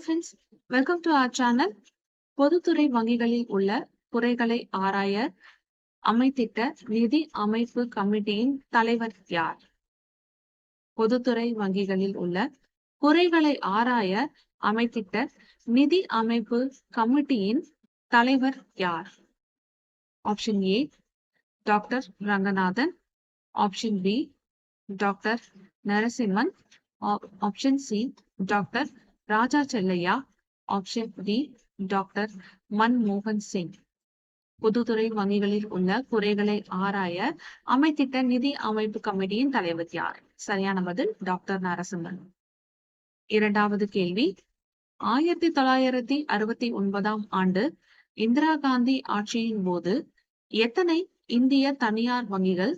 Friends, welcome to our channel. பொதுத்துறை வங்கிகளில் உள்ள குறைகளை ஆராய அமைத்திட்ட நிதி அமைப்பு கமிட்டியின் தலைவர் யார்? பொதுத்துறை வங்கிகளில் உள்ள குறைகளை ஆராய அமைத்திட்ட நிதி அமைப்பு கமிட்டியின் தலைவர் யார்? Option A doctor Ranganathan, option B doctor Narasimhan, option C doctor Raja Chellaiah, option D doctor மன்மோகன் சிங். பொதுத்துறை வங்கிகளில் உள்ள குறைகளை ஆராய அமைத்திட்ட நிதி அமைப்பு கமிட்டியின் தலைவர் யார்? சரியான பதில் டாக்டர் நரசிம்மன். இரண்டாவது கேள்வி, 1969 ஆண்டு இந்திரா காந்தி ஆட்சியின் போது எத்தனை இந்திய தனியார் வங்கிகள்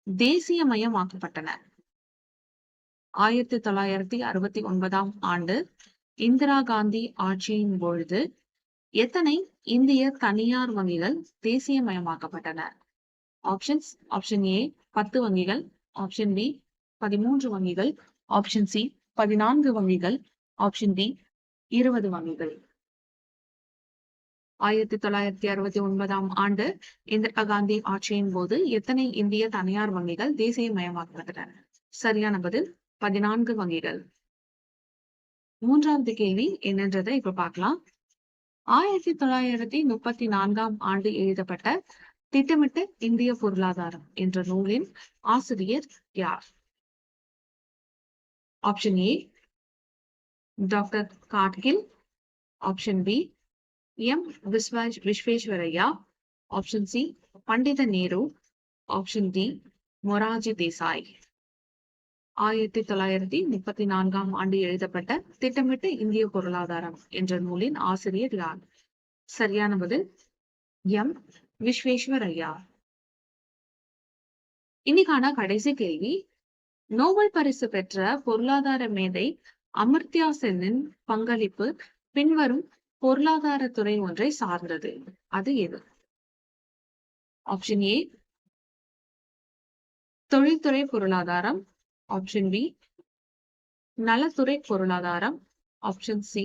தேசியமயமாக்கப்பட்டன? 1969 ஆண்டு இந்திரா காந்தி ஆட்சியின் பொழுது எத்தனை இந்திய தனியார் வங்கிகள் தேசியமயமாக்கப்பட்டன? ஆப்ஷன்ஸ்: ஆப்ஷன் ஏ 10 வங்கிகள், ஆப்ஷன் பி 13 வங்கிகள், ஆப்ஷன் சி 14 வங்கிகள், ஆப்ஷன் டி 20 வங்கிகள். 1969 ஆண்டு இந்திரா காந்தி ஆட்சியின் போது எத்தனை இந்திய தனியார் வங்கிகள் தேசியமயமாக்கப்பட்டன? சரியான பதில் 14 வங்கிகள். மூன்றாவது கேள்வி என்னன்றதை இப்ப பார்க்கலாம். 1934 ஆண்டு எழுதப்பட்ட திட்டமிட்ட இந்திய பொருளாதாரம் என்ற நூலின் ஆசிரியர் யார்? Option A doctor Gadgil, option B M Visvesvaraya, option C Pandit Nehru, option D Morarji Desai. 1934 ஆண்டு எழுதப்பட்ட திட்டமிட்ட இந்திய பொருளாதாரம் என்ற நூலின் ஆசிரியர் யார்? சரியான பதில் எம் விஸ்வேஸ்வரய்யா. இன்னைக்கான கடைசி கேள்வி, நோபல் பரிசு பெற்ற பொருளாதார மேதை அமர்த்தியா சென்னின் பங்களிப்பு பின்வரும் பொருளாதார துறை ஒன்றை சார்ந்தது. அது எது? ஆப்ஷன் ஏ தொழில்துறை பொருளாதாரம், ஆப்ஷன் பி நலத்துறை பொருளாதாரம், ஆப்ஷன் சி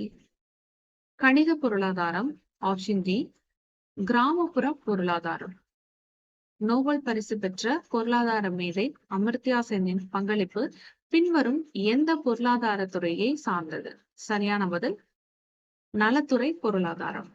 கணித பொருளாதாரம், ஆப்ஷன் டி கிராமப்புற பொருளாதாரம். நோபல் பரிசு பெற்ற பொருளாதார மேதை அமர்த்தியா சென்னின் பங்களிப்பு பின்வரும் எந்த பொருளாதார துறையை சார்ந்தது? சரியான பதில் நலத்துறை பொருளாதாரம்.